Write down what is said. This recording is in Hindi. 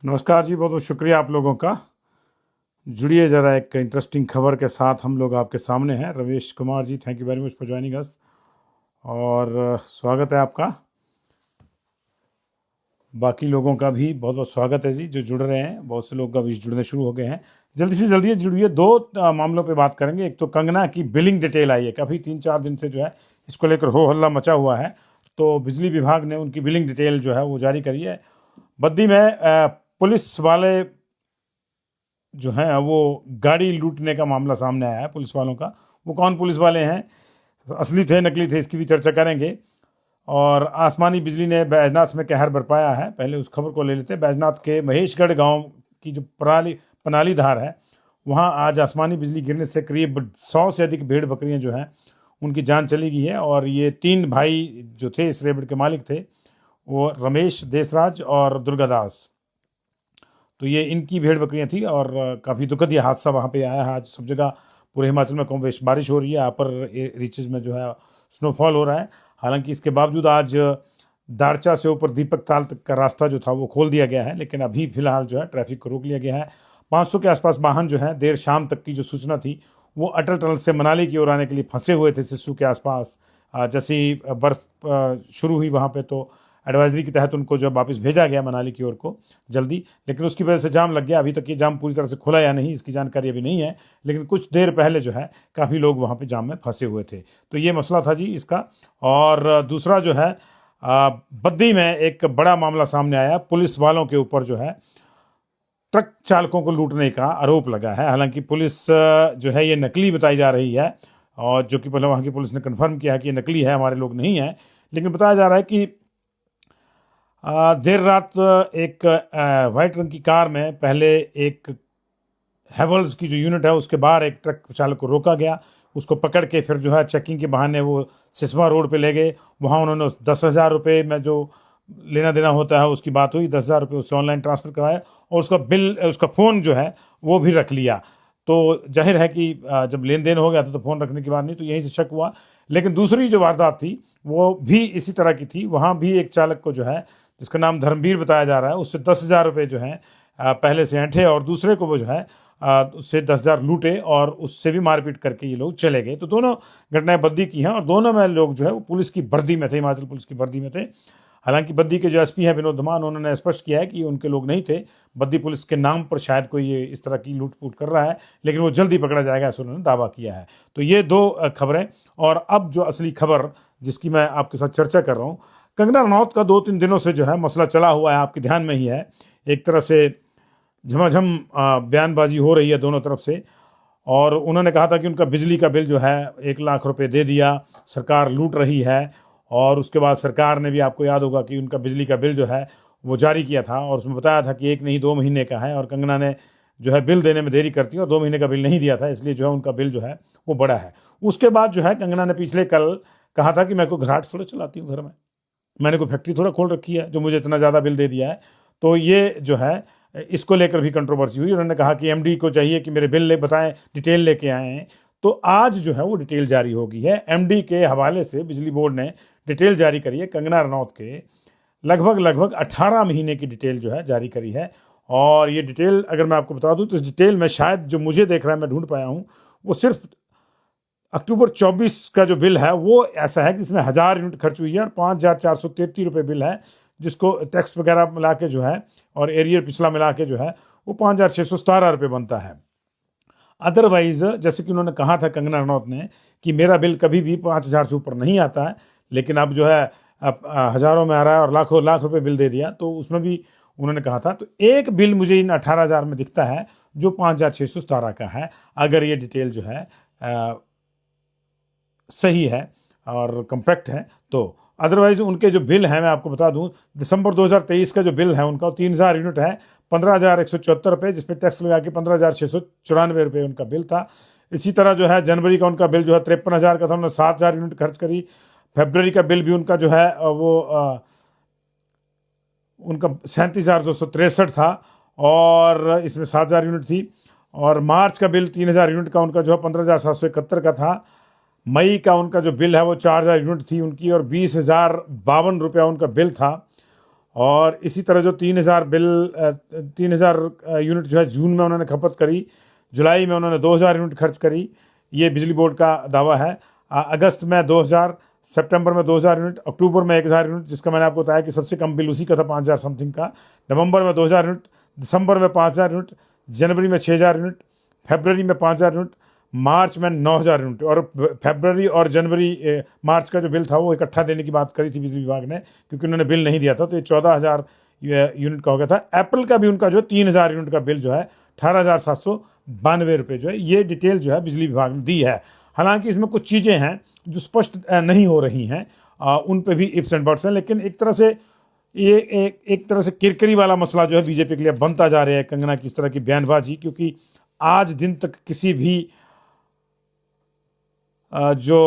नमस्कार जी, बहुत बहुत शुक्रिया आप लोगों का। जुड़िए ज़रा एक इंटरेस्टिंग खबर के साथ हम लोग आपके सामने हैं। Ramesh Kumar ji, thank you very much for joining us. और स्वागत है आपका। बाकी लोगों का भी बहुत बहुत स्वागत है जी, जो जुड़ रहे हैं। बहुत से लोग अभी जुड़ने शुरू हो गए हैं। जल्दी से जल्दी जुड़िए। दो मामलों पे बात करेंगे। एक तो कंगना की बिलिंग डिटेल आई है, काफ़ी 3-4 दिन से जो है इसको लेकर हो हल्ला मचा हुआ है। तो बिजली विभाग ने उनकी बिलिंग डिटेल जो है वो जारी करी है। बद्दी में पुलिस वाले जो है वो गाड़ी लूटने का मामला सामने आया है पुलिस वालों का। वो कौन पुलिस वाले हैं, असली थे नकली थे, इसकी भी चर्चा करेंगे। और आसमानी बिजली ने बैजनाथ में कहर बरपाया है। पहले उस खबर को ले लेते हैं। बैजनाथ के महेशगढ़ गांव की जो पनाली धार है, वहां आज आसमानी बिजली गिरने से करीब 100 से अधिक भेड़ बकरियां जो हैं उनकी जान चली गई है। और ये 3 भाई जो थे इस रेबड़ के मालिक थे, वो रमेश, देसराज और दुर्गादास। तो ये इनकी भेड़ बकरियां थी। और काफ़ी दुखद ये हादसा वहाँ पे आया है। आज सब जगह पूरे हिमाचल में कम बेश बारिश हो रही है। अपर रीचेज में जो है स्नोफॉल हो रहा है। हालांकि इसके बावजूद आज दारचा से ऊपर दीपक ताल तक का रास्ता जो था वो खोल दिया गया है, लेकिन अभी फिलहाल जो है ट्रैफिक को रोक लिया गया है। 500 के आसपास वाहन जो है देर शाम तक की जो सूचना थी वो अटल टनल से मनाली की ओर आने के लिए फंसे हुए थे सिस्सू के आसपास। जैसे ही बर्फ़ शुरू हुई वहाँ पे, तो एडवाइजरी के तहत उनको जो वापस भेजा गया मनाली की ओर को जल्दी। लेकिन उसकी वजह से जाम लग गया। अभी तक ये जाम पूरी तरह से खुला या नहीं इसकी जानकारी अभी नहीं है, लेकिन कुछ देर पहले जो है काफ़ी लोग वहाँ पे जाम में फंसे हुए थे। तो ये मसला था जी इसका। और दूसरा जो है बद्दी में एक बड़ा मामला सामने आया। पुलिस वालों के ऊपर जो है ट्रक चालकों को लूटने का आरोप लगा है। हालांकि पुलिस जो है ये नकली बताई जा रही है, और जो कि पहले वहाँ की पुलिस ने कन्फर्म किया है कि ये नकली है, हमारे लोग नहीं हैं। लेकिन बताया जा रहा है कि देर रात एक वाइट रंग की कार में पहले एक हैवल्स की जो यूनिट है उसके बाहर एक ट्रक चालक को रोका गया। उसको पकड़ के फिर जो है चेकिंग के बहाने वो सिसवा रोड पे ले गए। वहाँ उन्होंने 10,000 रुपये में जो लेना देना होता है उसकी बात हुई। 10,000 रुपये उससे ऑनलाइन ट्रांसफ़र करवाया और उसका बिल, उसका फ़ोन जो है वो भी रख लिया। तो जाहिर है कि जब लेन देन हो गया तो फ़ोन रखने की बात नहीं, तो यहीं से शक हुआ। लेकिन दूसरी जो वारदात थी वो भी इसी तरह की थी। वहाँ भी एक चालक को जो है, जिसका नाम धर्मवीर बताया जा रहा है, उससे 10,000 रुपये जो है पहले से ऐंठे, और दूसरे को वो जो है उससे 10,000 लूटे और उससे भी मारपीट करके ये लोग चले गए। तो दोनों घटनाएं बद्दी की हैं और दोनों में लोग जो है वो पुलिस की वर्दी में थे, हिमाचल पुलिस की वर्दी में थे। हालांकि बद्दी के जो एसपी हैं विनोद धमान, उन्होंने स्पष्ट किया है कि उनके लोग नहीं थे। बद्दी पुलिस के नाम पर शायद कोई ये इस तरह की लूट पूट कर रहा है, लेकिन वो जल्दी पकड़ा जाएगा ऐसा उन्होंने दावा किया है। तो ये दो खबरें। और अब जो असली खबर जिसकी मैं आपके साथ चर्चा कर रहा हूँ, कंगना रनौत का 2-3 दिनों से जो है मसला चला हुआ है, आपके ध्यान में ही है। एक तरफ से झमाझम बयानबाजी हो रही है दोनों तरफ से। और उन्होंने कहा था कि उनका बिजली का बिल जो है 1 लाख रुपए दे दिया, सरकार लूट रही है। और उसके बाद सरकार ने भी, आपको याद होगा कि उनका बिजली का बिल जो है वो जारी किया था और उसमें बताया था कि 1 नहीं 2 महीने का है। और कंगना ने जो है बिल देने में देरी करती है और 2 महीने का बिल नहीं दिया था, इसलिए जो है उनका बिल जो है वो बड़ा है। उसके बाद जो है कंगना ने पिछले कल कहा था कि मैं कोई घराट थोड़ा चलाती हूँ घर में, मैंने कोई फैक्ट्री थोड़ा खोल रखी है जो मुझे इतना ज़्यादा बिल दे दिया है। तो ये जो है इसको लेकर भी कंट्रोवर्सी हुई। उन्होंने कहा कि एमडी को चाहिए कि मेरे बिल बताएं, डिटेल लेके आए हैं। तो आज जो है वो डिटेल जारी हो गई है। एमडी के हवाले से बिजली बोर्ड ने डिटेल जारी करी है। कंगना रनौत के लगभग 18 महीने की डिटेल जो है जारी करी है। और ये डिटेल अगर मैं आपको बता दूं तो इस डिटेल में शायद जो मुझे देख रहा है, मैं ढूंढ पाया हूँ, वो सिर्फ अक्टूबर 24 का जो बिल है वो ऐसा है कि इसमें 1,000 यूनिट खर्च हुई है और 5,433 रुपये बिल है, जिसको टैक्स वगैरह मिला के जो है और एरियर पिछला मिला के जो है वो 5,617 रुपये बनता है। अदरवाइज जैसे कि उन्होंने कहा था कंगना रनौत ने कि मेरा बिल कभी भी 5,000 से ऊपर नहीं आता है, लेकिन अब जो है अब हज़ारों में आ रहा है और लाखों लाख रुपए बिल दे दिया। तो उसमें भी उन्होंने कहा था, तो एक बिल मुझे इन 18,000 में दिखता है जो 5,617 का है, अगर ये डिटेल जो है सही है और कम्पैक्ट है तो। अदरवाइज उनके जो बिल हैं, मैं आपको बता दूं, दिसंबर 2023 का जो बिल है उनका 3,000 यूनिट है, 15,174 रुपये, जिसपे टैक्स लगा के 15,694 रुपये उनका बिल था। इसी तरह जो है जनवरी का उनका बिल जो है 53,000 का था, उन्होंने 7,000 यूनिट खर्च करी। फरवरी का बिल भी उनका जो है वो उनका 37,263 था और इसमें 7,000 यूनिट थी। और मार्च का बिल 3,000 यूनिट का उनका जो है 15,771 का था। मई का उनका जो बिल है वो 4,000 यूनिट थी उनकी और 20,052 रुपया उनका बिल था। और इसी तरह जो 3,000 3,000 यूनिट जो है जून में उन्होंने खपत करी, जुलाई में उन्होंने 2,000 यूनिट खर्च करी, ये बिजली बोर्ड का दावा है। अगस्त में 2,000, सितंबर में 2,000 यूनिट, अक्टूबर में 1,000 यूनिट, जिसका मैंने आपको बताया कि सबसे कम बिल उसी का था 5,000 समथिंग का, नवंबर में 2,000 यूनिट, दिसंबर में 5,000 यूनिट, जनवरी में 6,000 यूनिट, फरवरी में 5,000 यूनिट, मार्च में 9,000 यूनिट। और फरवरी और जनवरी मार्च का जो बिल था वो इकट्ठा देने की बात करी थी बिजली विभाग ने, क्योंकि उन्होंने बिल नहीं दिया था, तो ये 14,000 यूनिट का हो गया था। अप्रैल का भी उनका जो 3,000 यूनिट का बिल जो है 18,792 रुपये जो है, ये डिटेल जो है बिजली विभाग ने दी है। हालांकि इसमें कुछ चीज़ें हैं जो स्पष्ट नहीं हो रही हैं, उन पे भी इफ्स एंड बट्स हैं, लेकिन एक तरह से ये एक तरह से किरकिरी वाला मसला जो है बीजेपी के लिए बनता जा रहा है, कंगना की इस तरह की बयानबाजी, क्योंकि आज दिन तक किसी भी जो